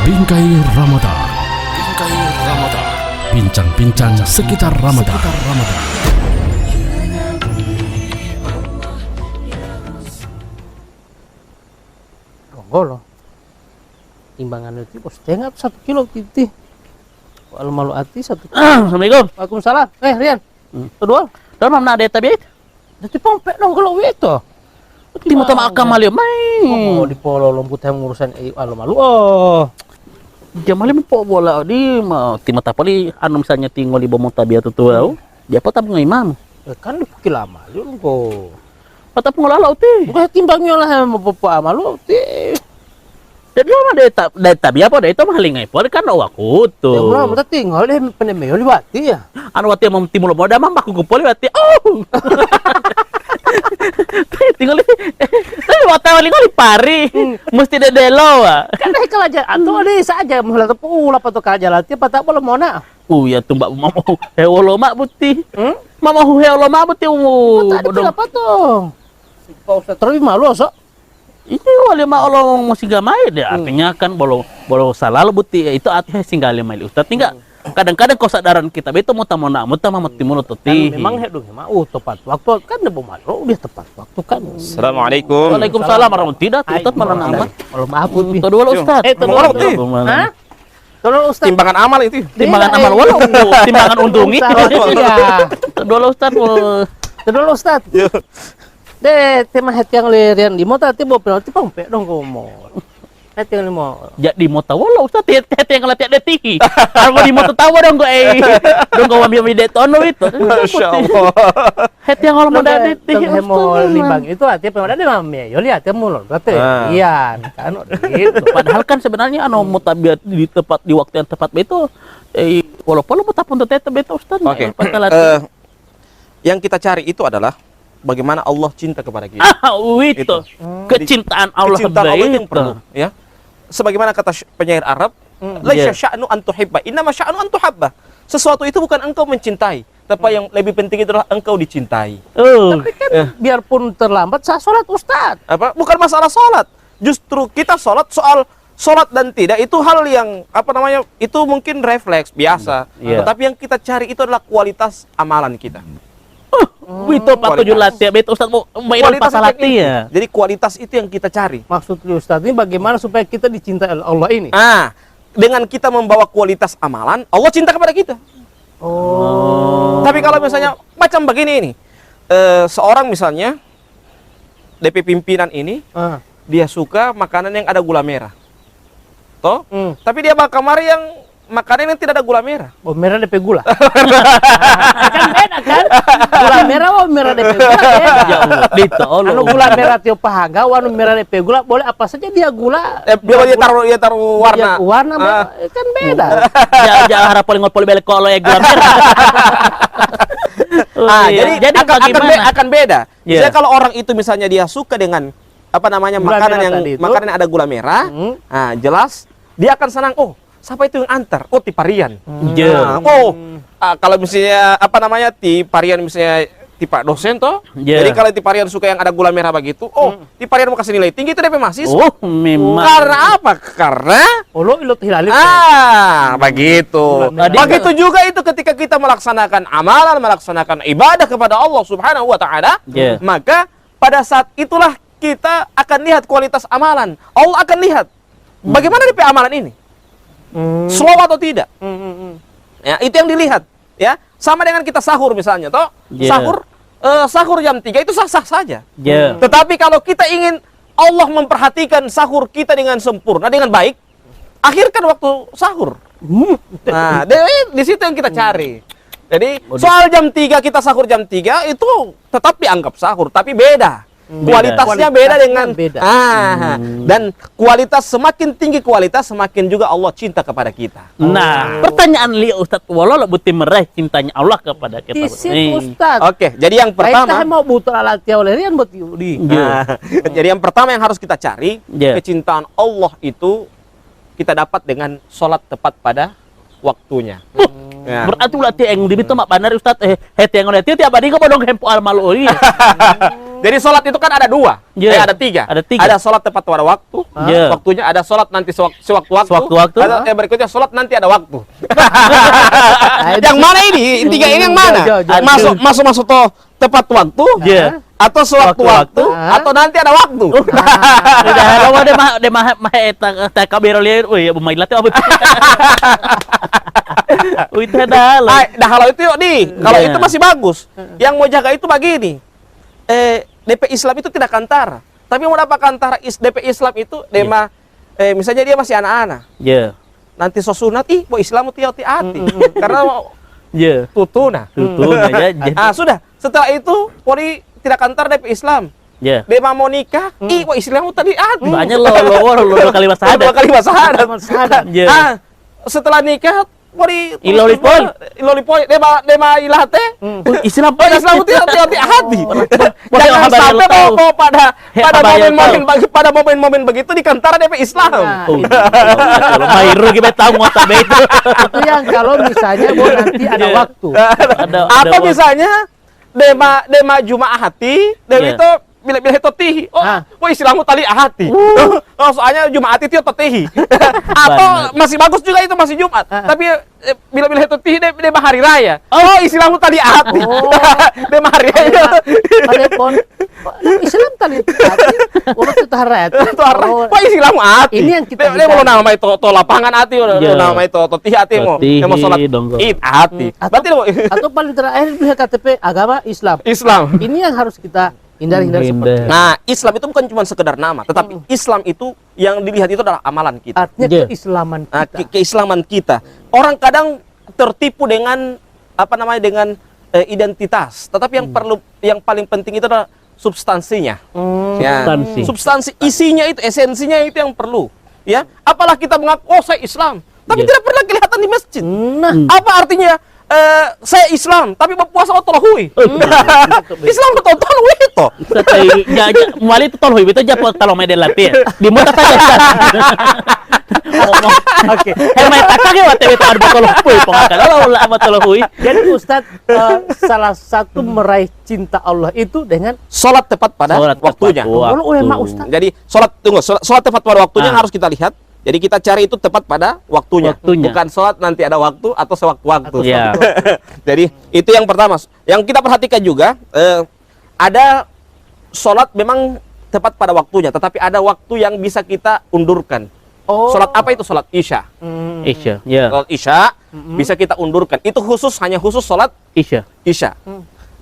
Bingkai Ramadan. Bingkai Ramadan. Bincang-bincang sekitar Ramadan. Golo. Timbangan itu bos tengah 1 kilo titi. Kalau malu hati 1 kilo. Assalamualaikum. Waalaikumsalam. Rian. Kedua. Dan mana ada tapi? Nanti pompek dong kalau itu. Di mata makam malio mai. Oh, di polo lomput yang urusan malu. Oh. Jamal mo po bola di timata pali anu misalnya tinggal di bomong tabiat tu tau. Dia apa tabung imam. Kan dipikir lama yun ko. Patap ngolala uti. Bukan timbangnya lah mapapa malu ti. Jadi mah dari tabi apa dari itu mah halingai po kan aku Ya tuh. ulah mata tinggal deh penemeyo liwati ya. Anu wati mau timul mo da mah aku kumpul wati. Oh. Tinggal tapi wata wali kali pari. Mesti dedelo ah. Kan dah kalau aja atau ada saja mula tu pula patut kaja lah ti patah boleh mona. Ya tumbak mama hewolo mak buti. Mama hewolo mak buti Tadi apa tuh? Kau terus malu so. Ini wali mak Allah masih gamai deh. Artinya kan bolo salah buti itu artinya singgali mai ustaz tinggal. Kadang-kadang kesadaran kita itu mau mati mulut teti. Memang hedung mah tepat waktu kan udah malu dia tepat waktu kan. Assalamualaikum. Waalaikumsalam warahmatullahi wabarakatuh. Ustaz malah nama. Kalau maaf putih. Itu dulu ustaz. Tolong Hah? Tolong ustaz. Timbangan amal itu. Timbangan amal walau timbangan untungi. Iya. Itu dulu ustaz. Tolong ustaz. Deh tema het yang lerian di mota ti bo penalti pompek dong kau mau. Het yang limo. Jadi mau tahu walau ustaz tete yang latihan detik. Kalau di mau tahu dong gue dong gue ambil video tono itu. Masya Allah. Het yang kalau mau detik. Hemo limbang itu artinya pengen ada mami. Yo lihat ya mulon berarti. Iya kan gitu. Padahal kan sebenarnya anu mutabiat di waktu yang tepat itu walaupun mau tapun tete beta ustaz. Oke. Yang kita cari itu adalah bagaimana Allah cinta kepada kita. Itu. Kecintaan Allah Kecintaan Allah itu yang itu. perlu, ya. Sebagaimana kata penyair Arab, laisa sya'nu an tuhibba, innama sya'nu an tuhabba. Sesuatu itu bukan engkau mencintai, tapi yang lebih penting itu adalah engkau dicintai. Tapi kan biarpun terlambat saya sholat ustaz. Apa? Bukan masalah sholat. Justru kita sholat soal sholat dan tidak itu hal yang itu mungkin refleks biasa. Tetapi yang kita cari itu adalah kualitas amalan kita. Itu patut latih beta ustaz mau main pasal latih ya. Jadi kualitas itu yang kita cari. Maksud ustaz ini bagaimana supaya kita dicintai oleh Allah ini? Dengan kita membawa kualitas amalan, Allah cinta kepada kita. Tapi kalau misalnya macam begini ini, seorang misalnya DP pimpinan ini, dia suka makanan yang ada gula merah, toh? Tapi dia bakal kamar yang makanan yang tidak ada gula merah. Oh, merah DP gula. Kan beda kan? Gula merah merah DP gula beda. Anu gula merah tio pahaga, anu merah DP gula boleh apa saja dia gula. Dia taruh warna. Warna kan beda. Jangan harap paling belek kalau gula merah. Jadi akan beda. Jadi kalau orang itu misalnya dia suka dengan makanan yang ada gula merah, jelas dia akan senang. Siapa itu yang antar? Oh, Tiparian. Kalau misalnya Tiparian misalnya tipe dosen toh. Jadi kalau Tiparian suka yang ada gula merah begitu, Tiparian mau kasih nilai tinggi itu DP mahasiswa. Memang. Karena apa? Karena lo ilot hilali. Begitu. Begitu juga itu ketika kita melaksanakan amalan, melaksanakan ibadah kepada Allah Subhanahu wa taala, maka pada saat itulah kita akan lihat kualitas amalan. Allah akan lihat bagaimana DP amalan ini. Slow atau tidak? Ya, itu yang dilihat, ya. Sama dengan kita sahur misalnya, toh. Sahur jam 3 itu sah-sah saja. Tetapi kalau kita ingin Allah memperhatikan sahur kita dengan sempurna, dengan baik, akhirkan waktu sahur. Nah, di situ yang kita cari. Jadi, soal jam 3 kita sahur jam 3 itu tetap dianggap sahur, tapi beda. Kualitasnya beda dengan dan kualitas semakin tinggi semakin juga Allah cinta kepada kita. Nah, pertanyaan Ustaz walau buti meraih cintanya Allah kepada kita. Ustaz. Oke, jadi yang pertama kita mau butuh alat oleh buat Yudi. Jadi yang pertama yang harus kita cari kecintaan Allah itu kita dapat dengan sholat tepat pada waktunya. Berarti ulah yang di itu mak benar Ustaz het yang udah tiap hari kau bodong hempo al malu Jadi sholat itu kan ada dua, Yeah. ada tiga. Ada tiga. Ada sholat tepat pada waktu, Yeah. waktunya. Ada sholat nanti sewaktu-waktu. Sewaktu-waktu. Ada berikutnya sholat nanti ada waktu. Nah, Yang mana ini? Tiga ini yang mana? Masuk to tepat waktu, Yeah. atau sewaktu-waktu, Waktu-waktu. atau nanti ada waktu. Udah rawa de mah eta kabero lieu euy bermain latih apa. Uy teh dah. Nah kalau itu yuk nih, kalau Yeah. itu masih bagus. Yang mau jaga itu begini, DP Islam itu tidak kantara. Tapi mau dapat kantara DP Islam itu, dema, misalnya dia masih anak-anak. Ya. Nanti sosunat, mau Islam itu hati-hati. Karena Ya. tutuna. Tutu aja. Sudah. Setelah itu, Polri tidak kantara DP Islam. Ya. Dema mau nikah, mau Islam itu hati. Banyak lo kali bahasa Dua ada. kali masahadat. Ya. Setelah nikah, Polri Ilolipoi. dema ilate. Islam Islam itu hati-hati. Jangan kabarnya sampai lu tahu. mau pada kabarnya pada momen-momen begitu di kantara DP Islam. Nah, Oh, kalau Mairu kita tahu ngota itu. itu yang kalau misalnya mau nanti ada Iya. waktu. Apa misalnya dema Jumaah hati, Iya. Dewi itu bila-bila itu tihi. Islamu tali ahati. Soalnya Jumaat itu tihi. Atau masih bagus juga itu masih Jumat. Tapi bila-bila itu tihi dema hari raya. Islamu tali ahati. Dema hari raya. Telepon Islam tali urut itu harat. Islamu ahati. Ini yang kita Dia mau nama itu to lapangan hati, Iya. nama itu to tihi hati mau. Dia mau sholat donggo. Id hati. Berarti Atau paling terakhir punya KTP agama Islam. Islam. Ini yang harus kita hindari seperti Nah, Islam itu bukan cuma sekedar nama, tetapi Islam itu yang dilihat itu adalah amalan kita. artinya Iya. keislaman Nah, kita. keislaman kita. Orang kadang tertipu dengan dengan identitas, tetapi yang paling penting itu adalah substansinya. Ya. Substansi isinya itu, esensinya itu yang perlu. Ya, apalah kita mengaku saya Islam, tapi tidak pernah kelihatan di masjid. Nah, Apa artinya? Saya Islam, tapi berpuasa otolah hui. Islam betul hui itu. Ya, mali itu tolong itu aja kalau main latih. Di muta saja. Oke. Helmet takak ya waktu itu ada tolong hui. Pengakan kalau lama tolong hui. jadi Ustadz salah satu meraih cinta Allah itu dengan Sholat tepat pada Sholat tepat waktunya. waktu. kalau ulama Ustadz. Jadi sholat tepat pada waktunya harus kita lihat. Jadi kita cari itu tepat pada waktunya. Bukan sholat nanti ada waktu atau sewaktu-waktu. Iya. Jadi itu yang pertama. Yang kita perhatikan juga ada sholat memang tepat pada waktunya, tetapi ada waktu yang bisa kita undurkan. Sholat apa itu? Sholat Isya. Isya. Ya. Sholat Isya bisa kita undurkan. Itu hanya khusus sholat Isya. Isya.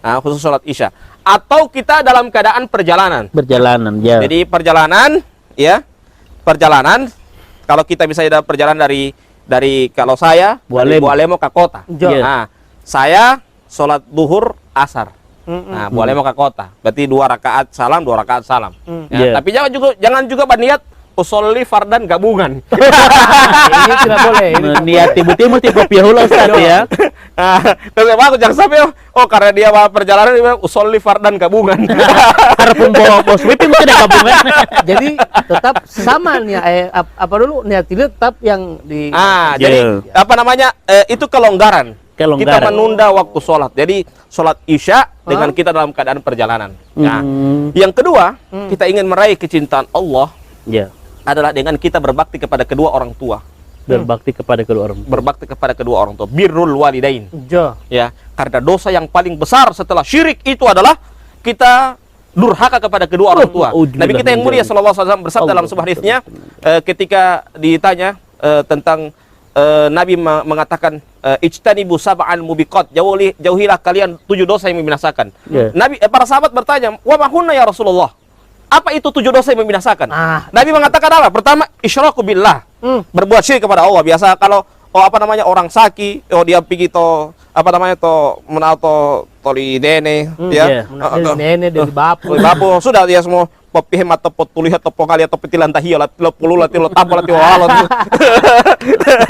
Nah, khusus sholat Isya. Atau kita dalam keadaan perjalanan. Berjalanan. Ya. Jadi perjalanan, kalau kita misalnya dalam perjalanan dari kalau saya dari Bualemo ke kota. Iya. Nah, saya sholat duhur asar. Nah, Bualemo ke kota. Berarti 2 rakaat salam, 2 rakaat salam. Ya, Iya. tapi jangan juga berniat usolli fardan gabungan. Ini tidak boleh. Niat tiba-tiba mesti kopi hula Ustaz ya. Terus aku jangan sampai karena dia perjalanan dia usolli fardan gabungan. Harap bawa bos whipping tidak gabungan. Jadi tetap sama nih apa dulu niat ini tetap yang di Jadi apa namanya? Itu kelonggaran. Kita menunda waktu sholat. Jadi sholat Isya dengan kita dalam keadaan perjalanan. Nah, yang kedua, kita ingin meraih kecintaan Allah. Ya. Adalah dengan kita berbakti kepada kedua orang tua. Berbakti kepada kedua orang tua. Berbakti kepada kedua orang tua. Birrul walidain. Jo. Ya, karena dosa yang paling besar setelah syirik itu adalah kita durhaka kepada kedua orang tua. Nabi kita yang mulia sallallahu alaihi wasallam bersabda dalam sebuah hadisnya ketika ditanya tentang Nabi mengatakan ijtanibu sab'al mubiqat, jauhilah kalian 7 dosa yang membinasakan. Nabi para sahabat bertanya, "Wa ma hunna ya Rasulullah?" Apa itu 7 dosa yang membinasakan? Nabi mengatakan apa? Pertama, isyraku billah. Berbuat syirik kepada Allah. Biasa kalau orang sakit, dia pergi toli dene, ya. Nenek dari bapu. Bapu sudah dia semua popi hemat topot tulihat topo kali atau petilan tahia lat lo pulu lat lo tapo lat walo.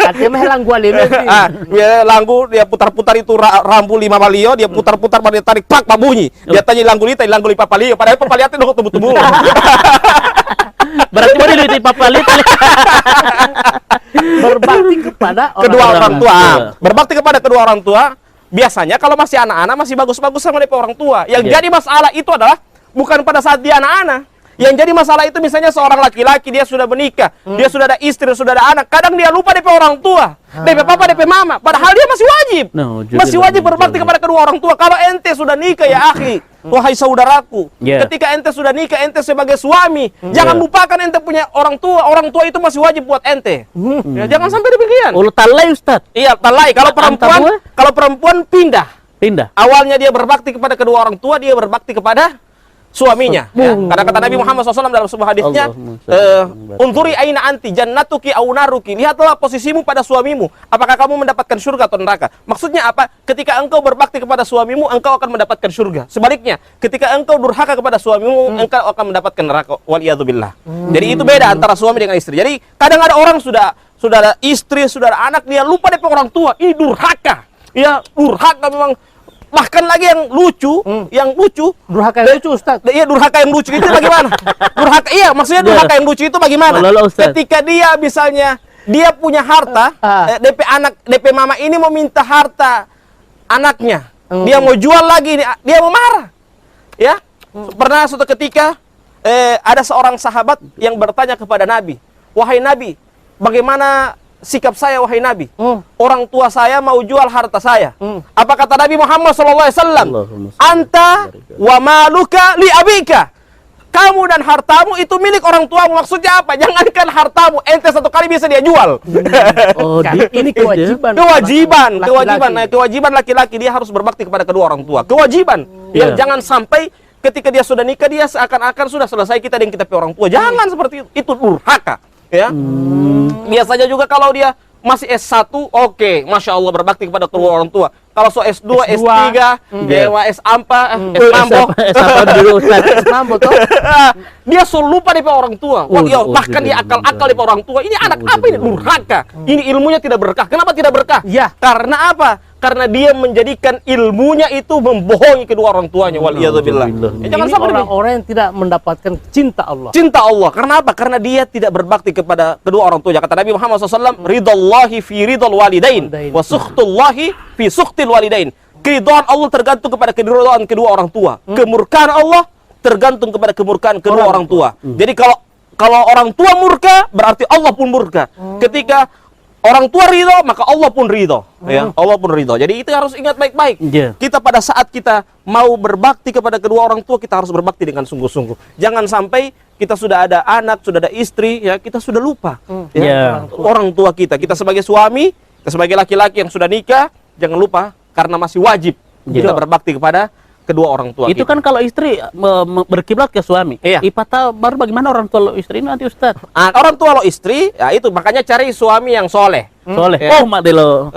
Artinya mah langgu alime sih. Dia langgu dia putar-putar itu rambu 5 malio, dia putar-putar pada tarik plak bunyi. Dia tanya langgu lita, langgu li papalio, padahal papalio itu udah tubuh-tubuh. Berarti mau di papali. Berbakti kepada kedua orang tua. Berbakti kepada kedua orang tua. Biasanya kalau masih anak-anak masih bagus-bagus sama orang tua. Yang jadi masalah itu adalah bukan pada saat dia anak-anak. Yang jadi masalah itu misalnya seorang laki-laki dia sudah menikah, dia sudah ada istri, sudah ada anak, kadang dia lupa DP orang tua, DP papa, DP mama, padahal dia masih wajib. Masih wajib berbakti kepada kedua orang tua. Kalau ente sudah nikah ya akhi, wahai saudaraku, ketika ente sudah nikah, ente sebagai suami, jangan lupakan ente punya orang tua. Orang tua itu masih wajib buat ente. Ya, jangan sampai demikian. Talai Ustaz. Iya, talai. Kalau perempuan pindah. Awalnya dia berbakti kepada kedua orang tua, dia berbakti kepada suaminya. Ya. Karena kata Nabi Muhammad SAW dalam sebuah hadisnya, "Unzuri aina anti jannatuki au naruki." Lihatlah posisimu pada suamimu. Apakah kamu mendapatkan surga atau neraka? Maksudnya apa? Ketika engkau berbakti kepada suamimu, engkau akan mendapatkan surga. Sebaliknya, ketika engkau durhaka kepada suamimu, engkau akan mendapatkan neraka. Waliyadzubillah. Jadi itu beda antara suami dengan istri. Jadi kadang ada orang sudah ada istri, sudah ada anak, dia lupa dengan orang tua. Ini durhaka. Ya, durhaka memang. Bahkan lagi yang lucu, Durhaka yang lucu, Ustaz. Iya, durhaka yang lucu itu bagaimana? Maksudnya durhaka yang lucu itu bagaimana? Ketika dia misalnya dia punya harta, DP anak, DP mama ini mau minta harta anaknya, dia mau jual lagi, dia mau marah. Ya, pernah suatu ketika ada seorang sahabat yang bertanya kepada Nabi, "Wahai Nabi, bagaimana sikap saya wahai Nabi? Orang tua saya mau jual harta saya." Apa kata Nabi Muhammad SAW? "Anta wa maluka li abika." Kamu dan hartamu itu milik orang tuamu. Maksudnya apa? Jangankan hartamu, ente satu kali bisa dia jual. Ini kewajiban. Kewajiban laki-laki, dia harus berbakti kepada kedua orang tua. Kewajiban. Yang jangan sampai ketika dia sudah nikah, dia seakan-akan sudah selesai kita dengan kita orang tua. Jangan seperti itu. Itu durhaka. Ya, biasanya juga kalau dia masih S1, oke, Masya Allah berbakti kepada kedua orang tua. Kalau so S2, S3, S-Ampa, S-Mambo tuh. Dia selalu lupa dari orang tua. Bahkan dia akal-akal dari orang tua. Ini anak apa ini? Durhaka. Ini ilmunya tidak berkah. Kenapa tidak berkah? Ya. Karena apa? Karena dia menjadikan ilmunya itu membohongi kedua orang tuanya. Waliyadzubillah. Jangan sampai orang-orang yang tidak mendapatkan cinta Allah. Cinta Allah. Karena apa? Karena dia tidak berbakti kepada kedua orang tuanya. Kata Nabi Muhammad SAW, "Ridallahi fi ridal walidain, wa sukhtullahi fi sukhtil walidain." Keridhaan Allah tergantung kepada keridhaan kedua orang tua. Kemurkaan Allah tergantung kepada kemurkaan kedua orang tua. Jadi kalau orang tua murka, berarti Allah pun murka. Ketika orang tua ridho, maka Allah pun ridho. Ya, Allah pun ridho. Jadi itu harus ingat baik-baik. Kita pada saat kita mau berbakti kepada kedua orang tua, kita harus berbakti dengan sungguh-sungguh. Jangan sampai kita sudah ada anak, sudah ada istri, ya kita sudah lupa. Orang tua kita. Kita sebagai suami, kita sebagai laki-laki yang sudah nikah, jangan lupa karena masih wajib kita berbakti kepada kedua orang tua. Itu kan kalau istri berkiblat ke suami. Ipata baru bagaimana orang tua lo istri ini nanti Ustaz? Orang tua lo istri, ya itu makanya cari suami yang soleh. Oh, mak delo.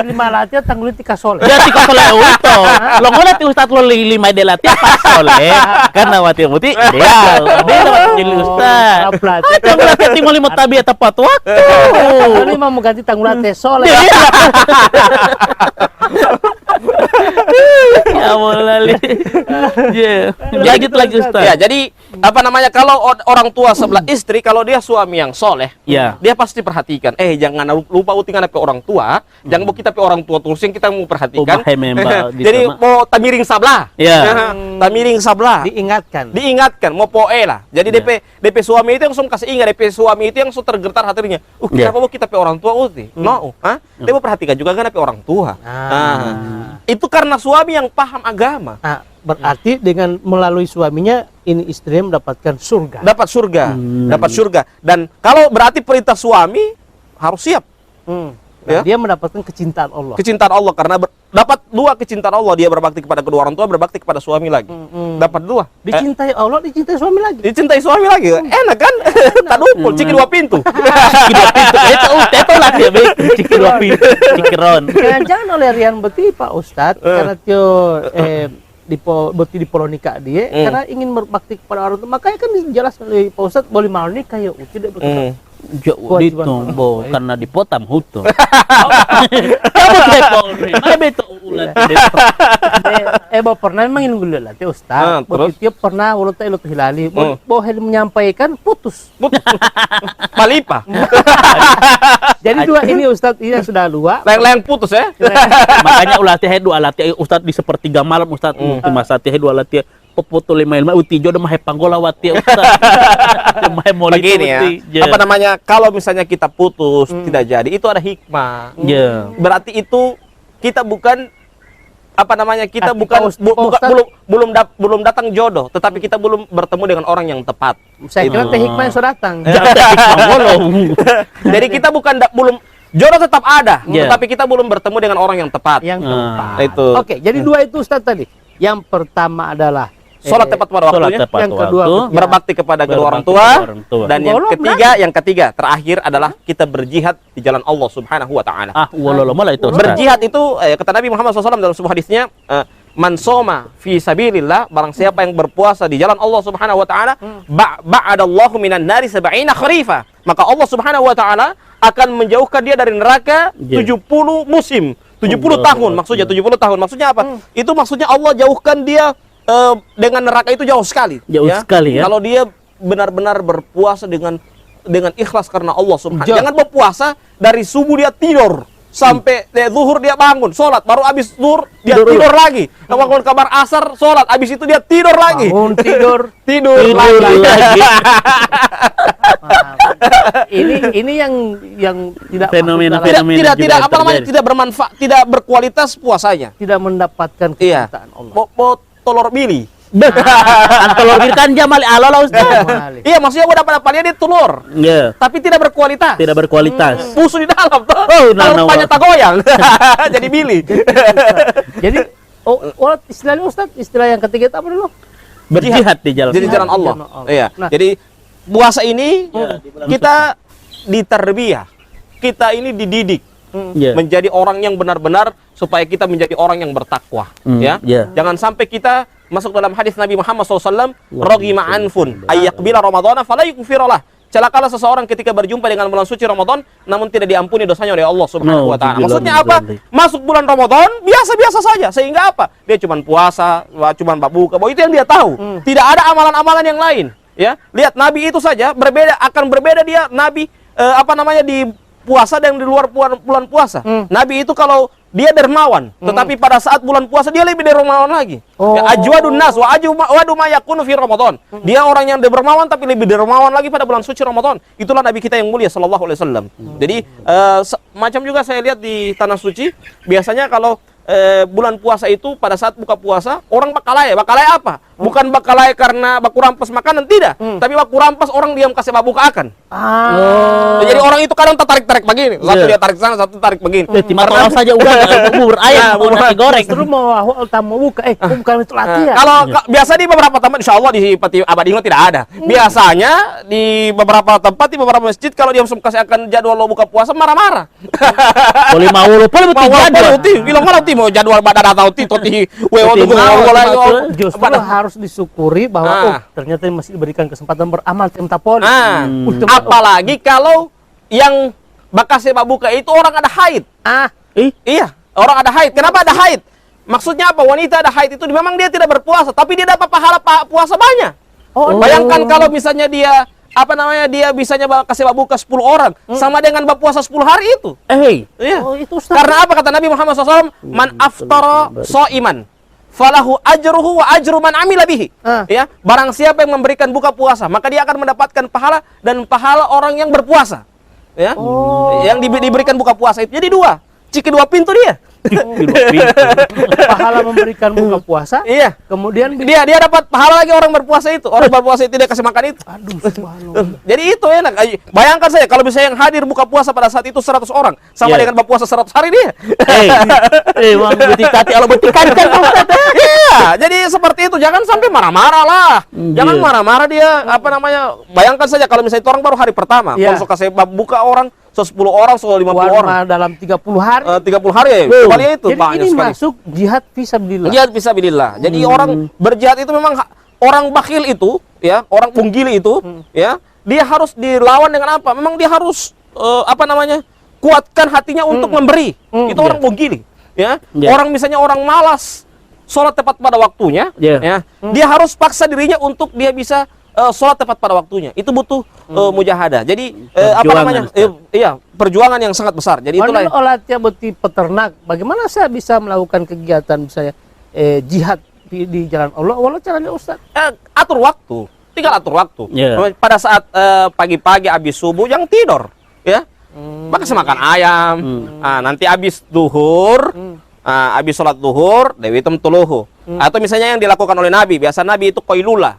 Lima latihan tanggulin tika soleh. Ya tika soleh itu. Lo ngoleh ti Ustaz lo lima de latihan pas soleh. Karena wati muti dia. Dia jadi Ustaz. Tanggul latihan tinggal lima tabiat tepat waktu. Ini mau ganti tanggul latihan soleh. Ya mulai. Lanjut lagi Ustaz. Ya, jadi apa namanya, kalau orang tua sebelah istri, kalau dia suami yang soleh, dia pasti perhatikan. Jangan lupa utingan pe orang tua, jangan mau kita pe orang tua terus yang kita mau perhatikan. Jadi mau tamiring sablah. Tamiring sablah. Diingatkan, mau poe lah. Jadi DP suami itu yang langsung kasih ingat, DP suami itu yang langsung tergetar hatinya. Kenapa mau kita pe orang tua uti? No, dia mau perhatikan juga kan pe orang tua. Itu karena suami yang paham agama. Berarti dengan melalui suaminya ini istrinya mendapatkan surga. Dapat surga. Dan kalau berarti perintah suami harus siap. Ya? Dia mendapatkan kecintaan Allah. Kecintaan Allah karena dapat dua kecintaan Allah, dia berbakti kepada kedua orang tua, berbakti kepada suami lagi. Dapat dua. Dicintai Allah, dicintai suami lagi. Dicintai suami lagi. Enak kan? Tak dupul, ciki dua pintu. Itu lah dia ciki dua pintu, cikiron. Jangan oleh Rian beti Pak Ustadz karena tio beti di polonika dia karena ingin berbakti kepada orang tua. Makanya kan dijelaskan oleh Pak Ustadz boleh mau nikah ya tidak berkata. Jauh ditombo karena dipotam hutu. Kamu telepon, mana betul ulat. Pernah memang ingin gue lihat ya Ustaz. Tiap pernah ulat itu hilali. Bahwa menyampaikan putus. Malipa. Jadi dua ini Ustaz ini sudah dua. Layang putus ya. Makanya ulat dua alat Ustaz di sepertiga malam Ustaz. Masa dua alat popoto 5 uti jodoh mah panggola wati Ustaz. Mah mau Begini ya, apa namanya, kalau misalnya kita putus tidak jadi, itu ada hikmah. Ya. Berarti itu kita bukan apa namanya, kita Arti bukan Pak Ustaz- belum datang jodoh, tetapi kita belum bertemu dengan orang yang tepat. Saya kira teh hikmah yang sudah datang. Jadi kita belum, jodoh tetap ada, Yeah. tetapi kita belum bertemu dengan orang yang tepat. Yang tepat. Itu. Oke, jadi dua itu Ustaz tadi. Yang pertama adalah Sholat tepat pada Sholat waktunya, tepat Yang kedua, waktu. berbakti kepada kedua orang Berbakti tua, kepada orang tua. dan yang ketiga terakhir adalah kita berjihad di jalan Allah Subhanahu wa taala. Wallah malah itu Ustaz. Berjihad itu kata Nabi Muhammad SAW dalam sebuah hadisnya, man soma fi sabilillah, barang siapa yang berpuasa di jalan Allah Subhanahu wa taala, ba'adallahu minan nari sab'ina kharifa, maka Allah Subhanahu wa taala akan menjauhkan dia dari neraka 70 musim, 70 tahun. Maksudnya 70 tahun. Maksudnya apa? Itu maksudnya Allah jauhkan dia dengan neraka itu jauh sekali. Jauh sekali ya. Kalau dia benar-benar berpuasa dengan ikhlas karena Allah Subhanahu. Jangan berpuasa dari subuh dia tidur sampai zuhur dia bangun, sholat, baru habis zuhur dia tidur lagi. Bangun kabar asar, sholat, habis itu dia tidur lagi. bangun tidur. Tidur lagi. ini yang tidak Fenomena- masuk dalam- fenomena. tidak juga apa namanya, terjadi. tidak bermanfaat, tidak berkualitas puasanya. tidak mendapatkan Iya. kecintaan Allah. Tolor bili. Antolor birkan jamal alala Ustaz. Malik. Iya, maksudnya udah pada dia telur, Ya, tapi tidak berkualitas. tidak berkualitas. Pusu di dalam tuh. Oh, Kalau rupanya tak goyang. Jadi bili. Jadi istilahnya Ustaz, istilah yang ketiga itu apa dulu? Berjihad di jalan. Jadi jalan Allah. Jalan Allah. Iya. Nah. Jadi puasa ini kita ditarbiyah. Kita ini dididik Ya. menjadi orang yang benar-benar, supaya kita menjadi orang yang bertakwa, ya. ya. Jangan sampai kita masuk dalam hadis Nabi Muhammad SAW, ragima anfun ayyaqbila ramadhana fala yukfirolah. Celakalah seseorang ketika berjumpa dengan bulan suci Ramadan namun tidak diampuni dosanya oleh Allah Subhanahu wa taala. Maksudnya apa? Masuk bulan Ramadan biasa-biasa saja, sehingga apa? Dia cuma puasa, cuma berbuka, bahwa itu yang dia tahu. Tidak ada amalan-amalan yang lain, ya. Lihat Nabi itu saja akan berbeda dia Nabi di puasa dan di luar bulan puasa. Nabi itu kalau dia dermawan, tetapi pada saat bulan puasa dia lebih dermawan lagi. Ya, ajwadun nas wa ajwadu ma yakunu fi Ramadan. Dia orang yang dermawan tapi lebih dermawan lagi pada bulan suci Ramadan. Itulah Nabi kita yang mulia sallallahu alaihi wasallam. Jadi macam juga saya lihat di tanah suci, biasanya kalau bulan puasa itu pada saat buka puasa orang bakalaya. Bakalaya apa? Bukan bakalaya karena baku rampas makanan, tidak. Tapi baku rampas orang diam kasih babuka akan. Jadi orang itu kadang tarik-tarik begini. Satu dia tarik sana, satu tarik begini. Karena saja udah bubur ayam mau nasi goreng. Justru mau buka bukan itu latihan. Kalau biasa di beberapa tempat, insya Allah di Peti Abadingo tidak ada. Biasanya di beberapa tempat, di beberapa masjid, kalau dia kasih akan jadwal lo buka puasa, marah-marah. Boleh mau boleh betul jadwal. Bilang mana mau jadwal badan atau toti wewo tunggu ngomong. Justru harus disyukuri bahwa ternyata masih diberikan kesempatan beramal temtapon. Apalagi kalau yang bakas sepak buka itu orang ada haid. Iya, orang ada haid. Kenapa ada haid? Maksudnya apa? Wanita ada haid itu memang dia tidak berpuasa, tapi dia dapat pahala puasa banyak. Bayangkan kalau misalnya dia dia bisanya kasih buka 10 orang sama dengan berpuasa 10 hari itu. Iya. Itu Karena apa kata Nabi Muhammad SAW? Man aftara shaiman falahu ajruhu wa ajru man amila bihi. Ya, barang siapa yang memberikan buka puasa, maka dia akan mendapatkan pahala dan pahala orang yang berpuasa. Ya. Yang diberikan buka puasa itu. Jadi dua pintu dia. Pahala memberikan buka puasa. Iya. Kemudian dia dapat pahala lagi orang berpuasa itu. Orang berpuasa itu dia kasih makan itu. Aduh, subhanallah. Jadi itu enak. Bayangkan saya kalau misalnya yang hadir buka puasa pada saat itu 100 orang sama dengan berpuasa 100 hari dia. Wang betikati kalau betikati kan Iya, jadi seperti itu. Jangan sampai marah-marah lah. Jangan marah-marah dia. Bayangkan saja kalau misalnya itu orang baru hari pertama. Kalau suka saya buka orang 10 orang, 50 orang dalam 30 hari. 30 hari ya. Kali itu jadi banyak ini sekali. masuk jihad fisabilillah. Jihad fisabilillah. Jadi orang berjihad itu memang orang bakhil itu, ya, orang punggili itu, ya, dia harus dilawan dengan apa? Memang dia harus kuatkan hatinya untuk memberi. Itu orang punggili, ya. Orang misalnya orang malas sholat tepat pada waktunya, ya, dia harus paksa dirinya untuk dia bisa sholat tepat pada waktunya. Itu butuh mujahadah. Jadi perjuangan yang sangat besar. Jadi itulah olatnya beti peternak. Bagaimana saya bisa melakukan kegiatan misalnya jihad di jalan Allah, walau caranya Ustaz. Atur waktu, tinggal atur waktu. Yeah. Pada saat pagi-pagi habis subuh yang tidur, ya. Maka makan ayam. Nanti habis duhur, habis sholat duhur, dewi tuluhu. Atau misalnya yang dilakukan oleh Nabi, biasa Nabi itu koilula.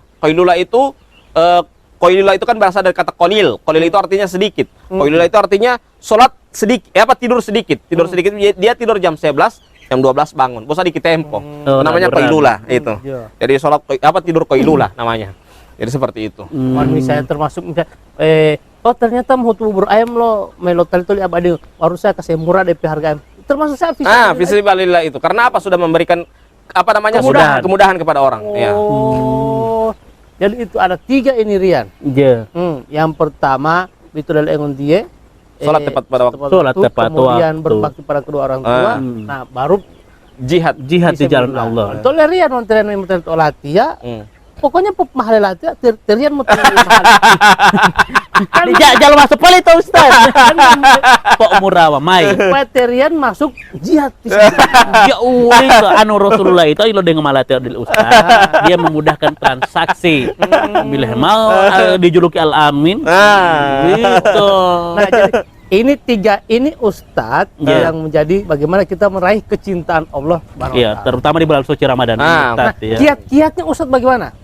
Koilula itu kan berasal dari kata kolil. Kolil itu artinya sedikit. Koilula itu artinya sholat sedikit, tidur sedikit. Tidur sedikit, dia tidur jam 11, jam 12 bangun. Bosan dikit tempo. Namanya koilula itu. Jadi sholat tidur koilula namanya. Jadi seperti itu. Misalnya termasuk ternyata mau bubur ayam lo melotel itu abadi baru saya kasih murah DP harga ayam. Termasuk saya fisabilillah itu. Karena apa? Sudah memberikan kemudahan kepada orang. Jadi itu ada 3 ini Rian. Yang pertama itu dari engon dia sholat tepat pada waktu. Kemudian berbakti pada kedua orang tua. Nah, baru jihad di jalan Allah. Itu Rian monteran latia. Pokoknya mahal latia Rian mau mahal. Kan jalan masuk pala itu Ustaz. Kok murah mai. Rian masuk jihad. Ya anu Rasulullah itu ilo dengan malatia del Ustaz. Dia memudahkan transaksi. Bila mau dijuluki Al-Amin. Gitu. Nah, jadi ini 3 ini Ustadz yang menjadi bagaimana kita meraih kecintaan Allah Subhanahu wa Ta'ala. Terutama di bulan suci Ramadan. Kiat-kiatnya Ustadz bagaimana?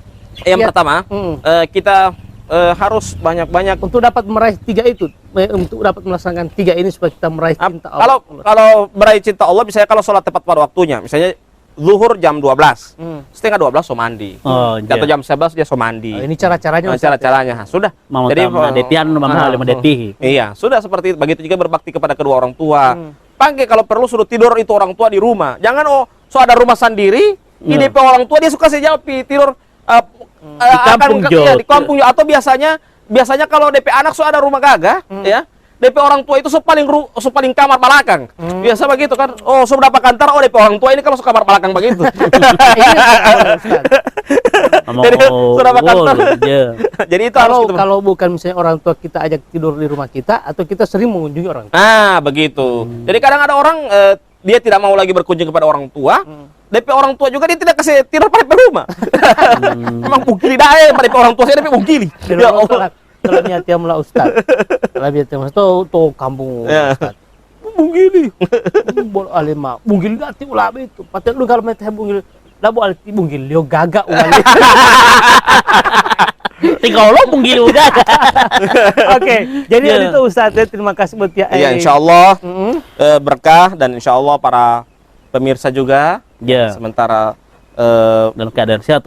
Yang pertama, kita harus banyak-banyak untuk dapat meraih 3 itu, untuk dapat melaksanakan 3 ini supaya kita meraih cinta Allah. Kalau meraih cinta Allah, misalnya kalau sholat tepat pada waktunya, misalnya zuhur jam 12, setengah 12 so mandi, atau jam 11 dia so mandi. Ini cara-caranya. Cara-caranya sudah. Jadi iya, sudah seperti itu. Begitu juga berbakti kepada kedua orang tua. Panggil kalau perlu suruh tidur itu orang tua di rumah. Jangan so ada rumah sendiri, ini orang tua dia suka sejauh tidur di kampung atau biasanya kalau DP anak ada rumah gagah, ya DP orang tua itu paling kamar belakang. Biasa begitu kan. Berapa kantor DP orang tua ini kalau kamar belakang begitu. Jadi berapa kantor. Jadi itu kalau bukan misalnya orang tua kita ajak tidur di rumah kita atau kita sering mengunjungi orang tua. Begitu. Jadi kadang ada orang dia tidak mau lagi berkunjung kepada orang tua. DP orang tua juga dia tidak kasih tidur pada rumah. Memang bukili dae pada orang tua saya DP bukili. Ya Allah. Kalau niatnya mula Ustaz. Kalau niatnya mas tuh kampung Ustaz. Bukili. Bol alima. Bukili dati ulah itu. Patut lu kalau meteh bukili. Labo alti bukili yo gagak ulah. Tinggal lo bukili udah. Oke, jadi itu Ustaz, terima kasih buat ya. Iya, insyaallah berkah dan insyaallah para pemirsa juga. Sementara dalam keadaan sehat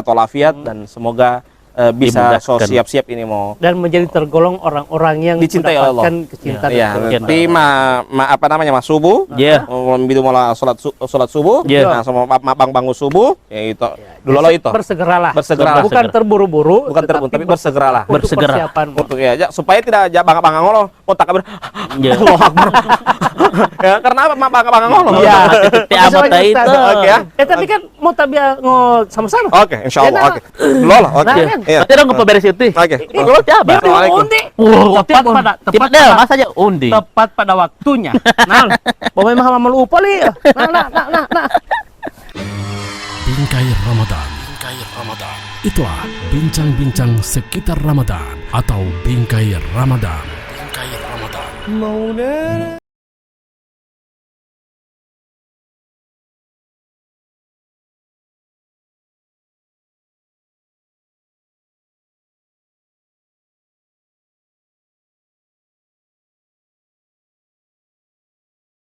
walafiat. Dan semoga bisa siap-siap ini mau dan menjadi tergolong orang-orang yang dicintai Allah. Kecintaan. Nanti mas subuh. Begitu mulai sholat subuh. Nah, sama bangun subuh, yaitu dulu itu. Bersegeralah. Bukan terburu-buru. Tapi bersegeralah. Untuk supaya tidak bangga-bangga ngolo. Tak kabar. Ya, karena apa bangga-bangga ngolo? Iya. Itu. Oke ya. Tapi kan mau tabiah ngol sama-sama. Oke, insyaallah. Oke. Loh, oke. Berarti dong beres itu. Oke. Tepat dah, mas aja undi. Tepat pada waktunya. Nah, memang hama lupa li. Nah. Bingkai Ramadan. Itulah bincang-bincang sekitar Ramadan atau Bingkai Ramadan.